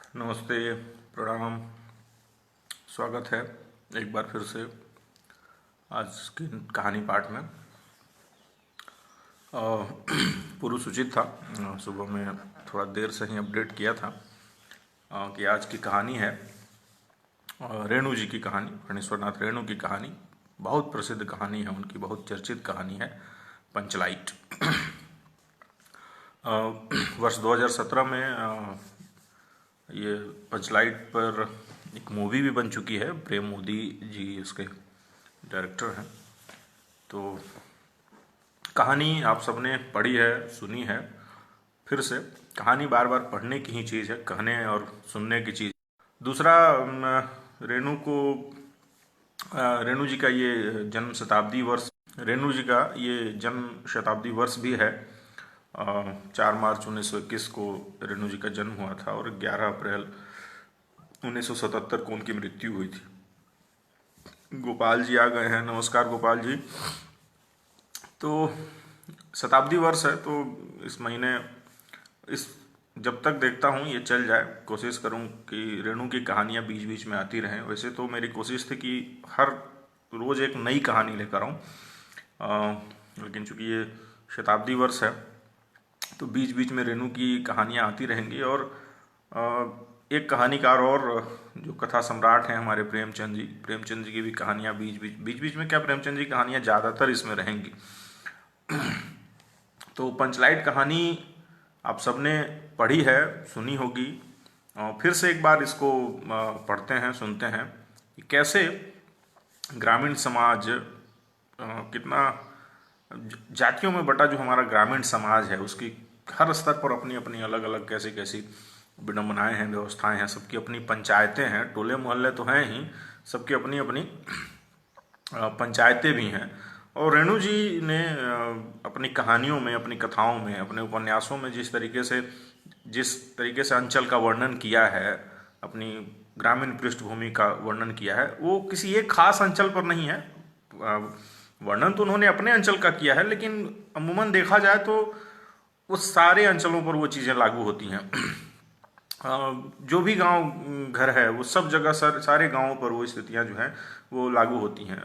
नमस्ते, प्रणाम। स्वागत है एक बार फिर से आज की कहानी पाठ में। पूर्व सूचित था, सुबह में थोड़ा देर से ही अपडेट किया था कि आज की कहानी है रेणु जी की कहानी, फणीश्वरनाथ रेणु की कहानी। बहुत प्रसिद्ध कहानी है उनकी, बहुत चर्चित कहानी है, पंचलाइट। वर्ष 2017 में ये पंचलाइट पर एक मूवी भी बन चुकी है। प्रेम मोदी जी उसके डायरेक्टर हैं। तो कहानी आप सबने पढ़ी है, सुनी है। फिर से कहानी बार बार पढ़ने की ही चीज़ है, कहने और सुनने की चीज़। दूसरा, रेणु जी का ये जन्म शताब्दी वर्ष, रेणु जी का ये जन्म शताब्दी वर्ष भी है। 4 मार्च 1921 को रेणु जी का जन्म हुआ था और 11 अप्रैल 1977 को उनकी मृत्यु हुई थी। गोपाल जी आ गए हैं। नमस्कार गोपाल जी। तो शताब्दी वर्ष है, तो इस महीने जब तक देखता हूँ ये चल जाए, कोशिश करूँ कि रेणु की कहानियाँ बीच बीच में आती रहें। वैसे तो मेरी कोशिश थी कि हर रोज़ एक नई कहानी लेकर आऊँ, लेकिन चूंकि ये शताब्दी वर्ष है तो बीच बीच में रेणु की कहानियाँ आती रहेंगी। और एक कहानीकार और जो कथा सम्राट हैं हमारे प्रेमचंद जी की भी कहानियाँ बीच बीच में क्या, प्रेमचंद जी की कहानियाँ ज़्यादातर इसमें रहेंगी। तो पंचलाइट कहानी आप सबने पढ़ी है, सुनी होगी। फिर से एक बार इसको पढ़ते हैं, सुनते हैं कि कैसे ग्रामीण समाज कितना जातियों में बटा जो हमारा ग्रामीण समाज है, उसकी हर स्तर पर अपनी अपनी अलग अलग कैसी कैसी विडंबनाएं हैं, व्यवस्थाएं हैं, सबकी अपनी पंचायतें हैं। टोले मोहल्ले तो हैं ही, सबकी अपनी अपनी पंचायतें भी हैं। और रेणु जी ने अपनी कहानियों में, अपनी कथाओं में, अपने उपन्यासों में जिस तरीके से अंचल का वर्णन किया है, अपनी ग्रामीण पृष्ठभूमि का वर्णन किया है, वो किसी एक खास अंचल पर नहीं है। वर्णन तो उन्होंने अपने अंचल का किया है, लेकिन अमूमन देखा जाए तो वो सारे अंचलों पर वो चीज़ें लागू होती हैं। जो भी गांव घर है वो सब जगह, सारे गांवों पर वो स्थितियां जो हैं वो लागू होती हैं।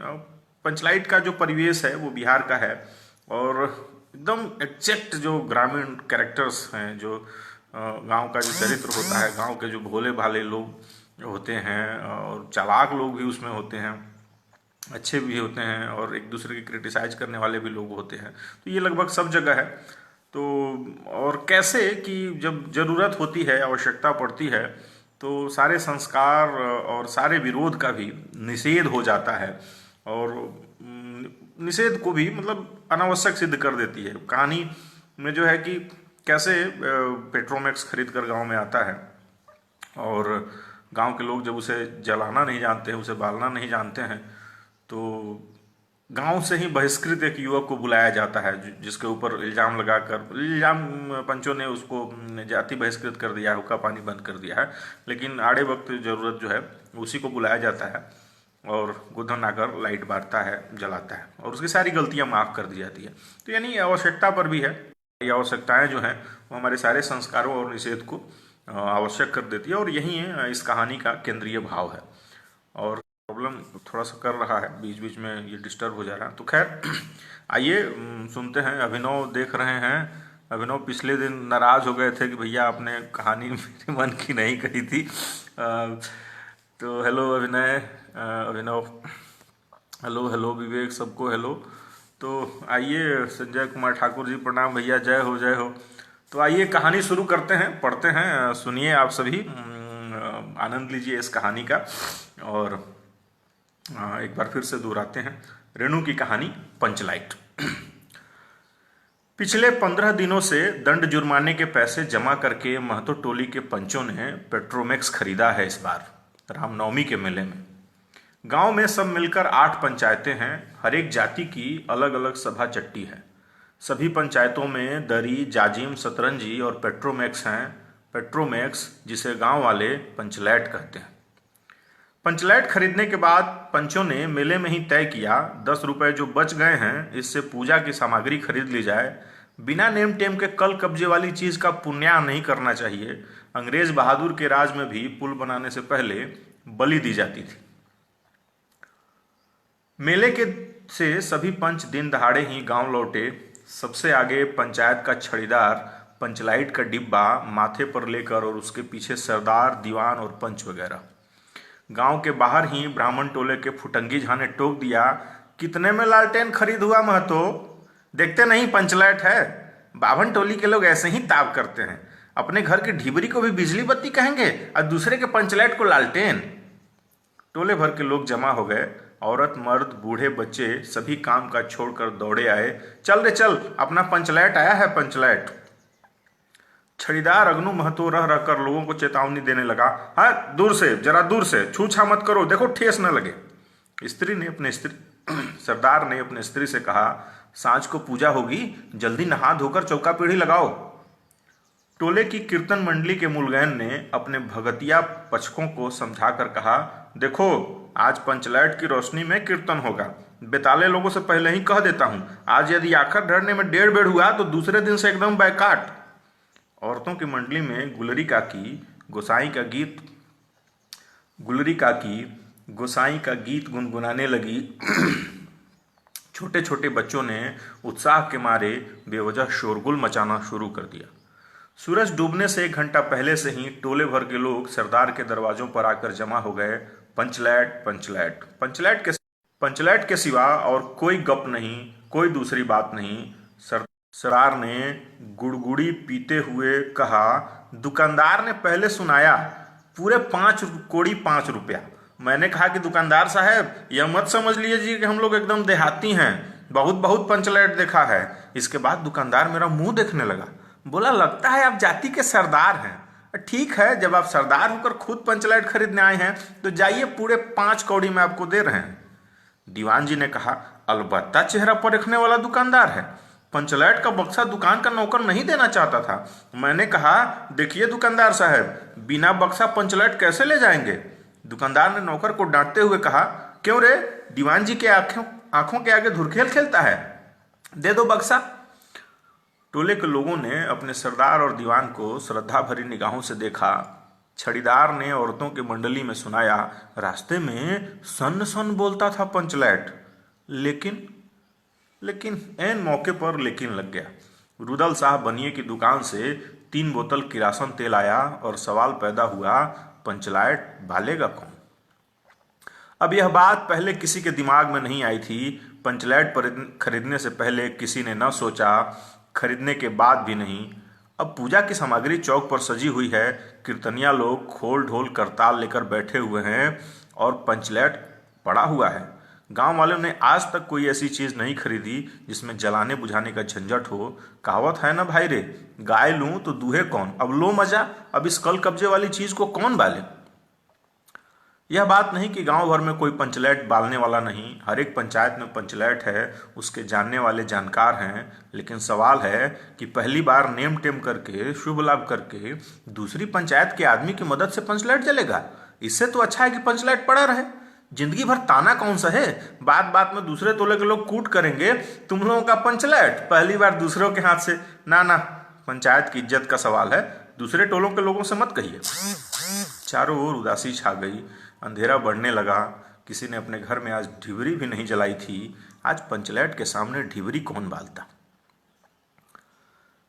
पंचलाइट का जो परिवेश है वो बिहार का है और एकदम एग्जैक्ट जो ग्रामीण कैरेक्टर्स हैं, जो गांव का जो चरित्र होता है, गांव के जो भोले भाले लोग होते हैं और चालाक लोग भी उसमें होते हैं, अच्छे भी होते हैं और एक दूसरे की क्रिटिसाइज करने वाले भी लोग होते हैं। तो ये लगभग सब जगह है। तो और कैसे कि जब ज़रूरत होती है, आवश्यकता पड़ती है, तो सारे संस्कार और सारे विरोध का भी निषेध हो जाता है और निषेध को भी मतलब अनावश्यक सिद्ध कर देती है। कहानी में जो है कि कैसे पेट्रोमैक्स खरीद कर गाँव में आता है और गांव के लोग जब उसे जलाना नहीं जानते हैं, उसे बालना नहीं जानते हैं, तो गांव से ही बहिष्कृत एक युवक को बुलाया जाता है, जिसके ऊपर इल्ज़ाम लगाकर, पंचों ने उसको जाति बहिष्कृत कर दिया है, हुक्का पानी बंद कर दिया है। लेकिन आड़े वक्त ज़रूरत जो है उसी को बुलाया जाता है और गोधन आकर लाइट बांटता है, जलाता है और उसकी सारी गलतियां माफ़ कर दी जाती है। तो यानी आवश्यकता पर भी है, ये आवश्यकताएं जो हैं वो हमारे सारे संस्कारों और निषेध को आवश्यक कर देती है और यही है इस कहानी का केंद्रीय भाव है। और प्रॉब्लम थोड़ा सा कर रहा है, बीच बीच में ये डिस्टर्ब हो जा रहा है। तो खैर आइए सुनते हैं। अभिनव देख रहे हैं। अभिनव पिछले दिन नाराज हो गए थे कि भैया आपने कहानी मेरे मन की नहीं कही थी। तो हेलो अभिनव, हेलो विवेक, सबको हेलो। तो आइए, संजय कुमार ठाकुर जी प्रणाम भैया, जय हो जय हो। तो आइए कहानी शुरू करते हैं, पढ़ते हैं, सुनिए आप सभी, आनंद लीजिए इस कहानी का। और एक बार फिर से दोहराते हैं रेणु की कहानी पंचलाइट। पिछले 15 दिनों से दंड जुर्माने के पैसे जमा करके महतो टोली के पंचों ने पेट्रोमैक्स खरीदा है इस बार रामनवमी के मेले में। गांव में सब मिलकर 8 पंचायतें हैं, हर एक जाति की अलग अलग सभा चट्टी है। सभी पंचायतों में दरी, जाजिम, सतरंजी और पेट्रोमैक्स हैं। पेट्रोमैक्स जिसे गांव वाले पंचलैट कहते हैं। पंचलैट खरीदने के बाद पंचों ने मेले में ही तय किया, 10 रुपए जो बच गए हैं इससे पूजा की सामग्री खरीद ली जाए। बिना नेम टेम के कल कब्जे वाली चीज का पुण्याह नहीं करना चाहिए। अंग्रेज बहादुर के राज में भी पुल बनाने से पहले बलि दी जाती थी। मेले के से सभी पंच दिन दहाड़े ही गांव लौटे। सबसे आगे पंचायत का छड़ीदार पंचलाइट का डिब्बा माथे पर लेकर और उसके पीछे सरदार, दीवान और पंच वगैरह। गांव के बाहर ही ब्राह्मण टोले के फुटंगी झा ने टोक दिया, कितने में लालटेन खरीद हुआ महतो? देखते नहीं पंचलाइट है। बाभन टोली के लोग ऐसे ही ताव करते हैं, अपने घर की ढिबरी को भी बिजली बत्ती कहेंगे और दूसरे के पंचलाइट को लालटेन। टोले भर के लोग जमा हो गए। औरत, मर्द, बूढ़े, बच्चे सभी काम काज छोड़कर दौड़े आए। चल रे चल, अपना पंचलाइट आया है, पंचलाइट। छड़ीदार अग्नू महतो रह रहकर लोगों को चेतावनी देने लगा, हाँ दूर से, जरा दूर से, छूछा मत करो, देखो ठेस न लगे। सरदार ने अपने स्त्री से कहा, सांझ को पूजा होगी, जल्दी नहा धोकर चौका पीढ़ी लगाओ। टोले की कीर्तन मंडली के मुलगैन ने अपने भगतिया पचकों को समझाकर कहा, देखो आज पंचलाइट की रोशनी में कीर्तन होगा। बेताले लोगों से पहले ही कह देता हूं, आज यदि आखिर ढरने में 1.5 बेड़ हुआ तो दूसरे दिन से एकदम बैकाट। औरतों की मंडली में गुलरी काकी गोसाई का गीत गुनगुनाने लगी। छोटे छोटे बच्चों ने उत्साह के मारे बेवजह शोरगुल मचाना शुरू कर दिया। सूरज डूबने से 1 घंटा पहले से ही टोले भर के लोग सरदार के दरवाजों पर आकर जमा हो गए। पंचलाइट, पंचलाइट, पंचलाइट के सिवा और कोई गप नहीं, कोई दूसरी बात नहीं। सरदार ने गुड़गुड़ी पीते हुए कहा, दुकानदार ने पहले सुनाया, पूरे 5 कोड़ी 5 रुपया। मैंने कहा कि दुकानदार साहब, यह मत समझ लीजिए कि हम लोग एकदम देहाती हैं, बहुत बहुत पंचलाइट देखा है। इसके बाद दुकानदार मेरा मुंह देखने लगा, बोला, लगता है आप जाति के सरदार हैं। ठीक है, जब आप सरदार होकर खुद पंचलाइट खरीदने आए हैं तो जाइए, पूरे 5 कौड़ी में आपको दे रहे हैं। दीवान जी ने कहा, अलबत्ता चेहरा परखने वाला दुकानदार है। पंचलाइट का बक्सा दुकान का नौकर नहीं देना चाहता था। मैंने कहा, देखिए दुकानदार साहब, बिना बक्सा पंचलाइट कैसे ले जाएंगे? दुकानदार ने नौकर को डांटते हुए कहा, क्यों रे, दीवान जी के आंखों के आगे धुरखेल खेलता है, दे दो बक्सा। टोले के लोगों ने अपने सरदार और दीवान को श्रद्धा भरी निगाहों से देखा। छड़ीदार ने औरतों की मंडली में सुनाया, रास्ते में सन सन बोलता था पंचलाइट। लेकिन ऐन मौके पर लेकिन लग गया। रुदल साहब बनिए की दुकान से 3 बोतल किरासन तेल आया और सवाल पैदा हुआ, पंचलाइट बालेगा कौन? अब यह बात पहले किसी के दिमाग में नहीं आई थी। पंचलाइट खरीदने से पहले किसी ने न सोचा, खरीदने के बाद भी नहीं। अब पूजा की सामग्री चौक पर सजी हुई है, कीर्तनिया लोग खोल ढोल करताल लेकर बैठे हुए हैं और पंचलाइट पड़ा हुआ है। गांव वालों ने आज तक कोई ऐसी चीज नहीं खरीदी जिसमें जलाने बुझाने का झंझट हो। कहावत है ना भाई रे, गाय लूं तो दूहे कौन, अब लो मजा, अब इस कल कब्जे वाली चीज को कौन बाले। यह बात नहीं कि गांव भर में कोई पंचलाइट बालने वाला नहीं, हर एक पंचायत में पंचलाइट है, उसके जानने वाले जानकार हैं। लेकिन सवाल है कि पहली बार नेम टेम करके, शुभ लाभ करके दूसरी पंचायत के आदमी की मदद से पंचलाइट जलेगा। इससे तो अच्छा है कि पंचलाइट पड़ा रहे, जिंदगी भर ताना कौन सा है। बात बात में दूसरे टोले के लोग कूट करेंगे, तुम लोगों का पंचलाइट पहली बार दूसरों के हाथ से। ना, पंचायत की इज्जत का सवाल है, दूसरे टोलों के लोगों से मत कहिए। चारों ओर उदासी छा गई, अंधेरा बढ़ने लगा। किसी ने अपने घर में आज ढिबरी भी नहीं जलाई थी। आज पंचलाइट के सामने ढिबरी कौन बालता।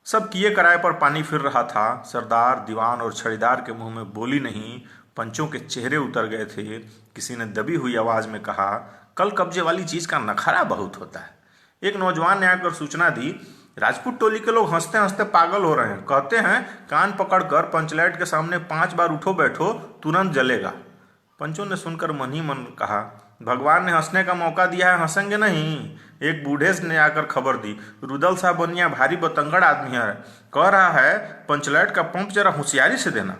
सब किए कराए पर पानी फिर रहा था। सरदार, दीवान और छड़ीदार के मुंह में बोली नहीं, पंचों के चेहरे उतर गए थे। किसी ने दबी हुई आवाज में कहा, कल कब्जे वाली चीज का नखरा बहुत होता है। एक नौजवान ने आकर सूचना दी, राजपूत टोली के लोग हंसते हंसते पागल हो रहे हैं, कहते हैं कान पकड़कर पंचलाइट के सामने 5 बार उठो बैठो, तुरंत जलेगा। पंचों ने सुनकर मन ही मन कहा, भगवान ने हंसने का मौका दिया है, हंसेंगे नहीं। एक बूढ़े ने आकर खबर दी, रुदल साहब बनिया भारी बतंगड़ आदमी है, कह रहा है पंचलाइट का पंप जरा होशियारी से देना।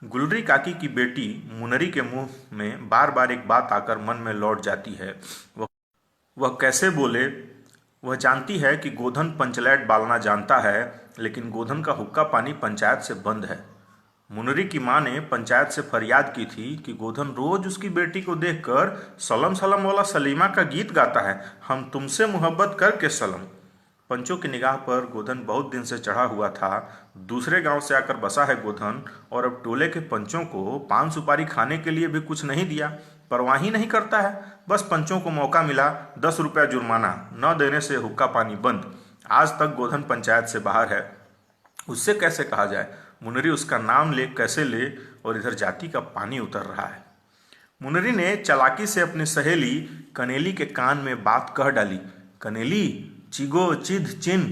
गुलरी काकी की बेटी मुनरी के मुंह में बार बार एक बात आकर मन में लौट जाती है। वह कैसे बोले। वह जानती है कि गोधन पंचलाइट बालना जानता है, लेकिन गोधन का हुक्का पानी पंचायत से बंद है। मुनरी की मां ने पंचायत से फरियाद की थी कि गोधन रोज उसकी बेटी को देखकर सलम सलम वाला सलीमा का गीत गाता है, हम तुमसे मोहब्बत करके सलम। पंचों की निगाह पर गोधन बहुत दिन से चढ़ा हुआ था। दूसरे गांव से आकर बसा है गोधन, और अब टोले के पंचों को पान सुपारी खाने के लिए भी कुछ नहीं दिया। परवाह ही नहीं करता है। बस पंचों को मौका मिला, 10 रुपया जुर्माना, न देने से हुक्का पानी बंद। आज तक गोधन पंचायत से बाहर है। उससे कैसे कहा जाए? मुनरी उसका नाम ले कैसे ले? और इधर जाति का पानी उतर रहा है। मुनरी ने चालाकी से अपनी सहेली कनेली के कान में बात कह डाली। कनेली, चिगो चिद चिन।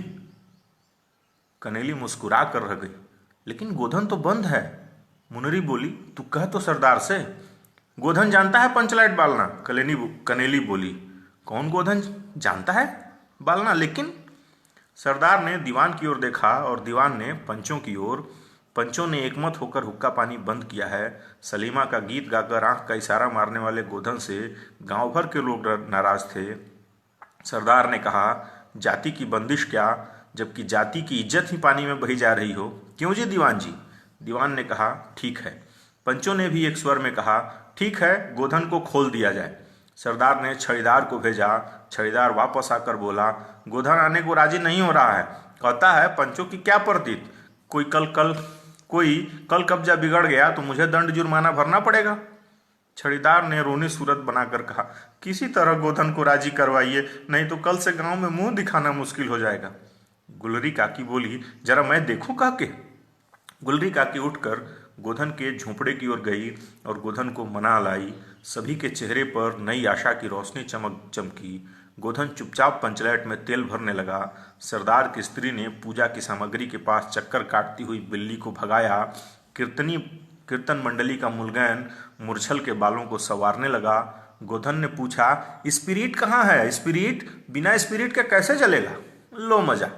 कनेली मुस्कुरा कर रह गई। लेकिन गोधन तो बंद है। मुनरी बोली, तू कह तो सरदार से। गोधन जानता है पंचलाइट बालना? कनेली बोली। कौन गोधन जानता है बालना? लेकिन सरदार ने दीवान की ओर देखा और दीवान ने पंचों की ओर। पंचों ने एकमत होकर हुक्का पानी बंद किया है। सलीमा का गीत गाकर आंख का इशारा मारने वाले गोधन से गांव भर के लोग नाराज थे। सरदार ने कहा, जाति की बंदिश क्या, जबकि जाति की इज्जत ही पानी में बही जा रही हो। क्यों जी दीवान जी? दीवान ने कहा, ठीक है। पंचों ने भी एक स्वर में कहा, ठीक है, गोधन को खोल दिया जाए। सरदार ने छड़ीदार को भेजा। छड़ीदार वापस आकर बोला, गोधन आने को राजी नहीं हो रहा है। कहता है पंचों की क्या परतीत, कोई कल कब्जा बिगड़ गया तो मुझे दंड जुर्माना भरना पड़ेगा। छड़ीदार ने रोनी सूरत बनाकर कहा, किसी तरह गोधन को राजी करवाइए, नहीं तो कल से गांव में मुंह दिखाना मुश्किल हो जाएगा। गुलरी काकी बोली, जरा मैं देखूं काके। गुलरी काकी उठकर गोधन के झोंपड़े की ओर गई और गोधन को मना लाई। सभी के चेहरे पर नई आशा की रोशनी चमकी। गोधन चुपचाप पंचलैट में तेल भरने लगा। सरदार की स्त्री ने पूजा की सामग्री के पास चक्कर काटती हुई बिल्ली को भगाया। कीर्तन मंडली का मुलगैन मूर्छल के बालों को संवारने लगा। गोधन ने पूछा, स्पिरिट कहाँ है? स्पिरिट? बिना स्पिरिट के कैसे चलेगा? लो मजा।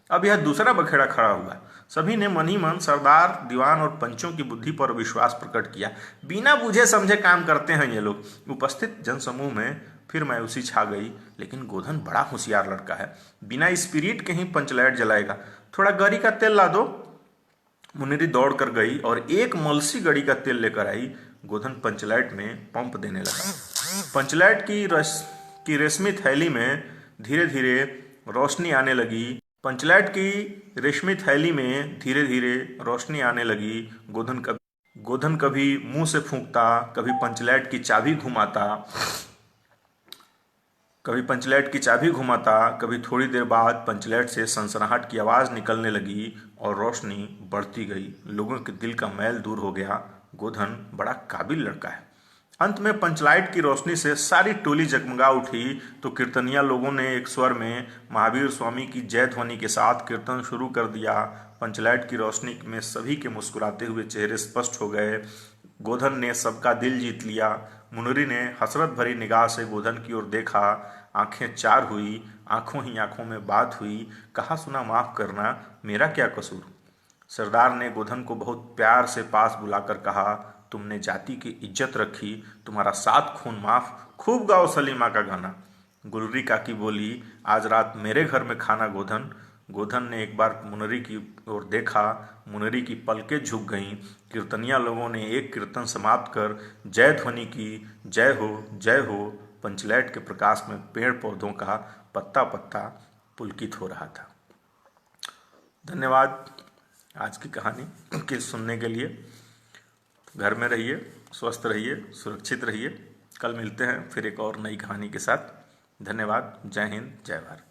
अब यह दूसरा बखेड़ा खड़ा हुआ। सभी ने मन ही मन सरदार, दीवान और पंचों की बुद्धि पर विश्वास प्रकट किया। बिना बुझे समझे काम करते हैं ये लोग। उपस्थित जनसमूह में फिर मायूसी छा गई। लेकिन गोधन बड़ा होशियार लड़का है, बिना स्पिरिट के ही पंचलाइट जलाएगा। थोड़ा गरी का तेल ला दो। मुनरी दौड़ कर गई और एक मलसी गड़ी का तेल लेकर आई। गोधन पंचलाइट में पंप देने लगा। पंचलाइट की रेशमी थैली में धीरे धीरे रोशनी आने लगी। पंचलाइट की रेशमी थैली में धीरे धीरे रोशनी आने लगी। गोधन कभी मुंह से फूंकता, कभी पंचलाइट की चाबी घुमाता, कभी थोड़ी देर बाद पंचलाइट से सनसनाहट की आवाज़ निकलने लगी और रोशनी बढ़ती गई। लोगों के दिल का मैल दूर हो गया। गोधन बड़ा काबिल लड़का है। अंत में पंचलाइट की रोशनी से सारी टोली जगमगा उठी तो कीर्तनिया लोगों ने एक स्वर में महावीर स्वामी की जय ध्वनि के साथ कीर्तन शुरू कर दिया। पंचलाइट की रोशनी में सभी के मुस्कुराते हुए चेहरे स्पष्ट हो गए। गोधन ने सबका दिल जीत लिया। मुनरी ने हसरत भरी निगाह से गोधन की ओर देखा। आंखें चार हुई, आंखों ही आंखों में बात हुई। कहा, सुना माफ करना, मेरा क्या कसूर। सरदार ने गोधन को बहुत प्यार से पास बुलाकर कहा, तुमने जाति की इज्जत रखी, तुम्हारा 7 खून माफ। खूब गाओ सलीमा का गाना। गुलरी काकी बोली, आज रात मेरे घर में खाना गोधन। गोधन ने एक बार मुनरी की ओर देखा। मुनरी की पलकें झुक गईं। कीर्तनिया लोगों ने एक कीर्तन समाप्त कर जय ध्वनि की। जय हो, जय हो। पंचलैट के प्रकाश में पेड़ पौधों का पत्ता पत्ता पुलकित हो रहा था। धन्यवाद आज की कहानी के सुनने के लिए। घर में रहिए, स्वस्थ रहिए, सुरक्षित रहिए। कल मिलते हैं फिर एक और नई कहानी के साथ। धन्यवाद। जय हिंद, जय भारत।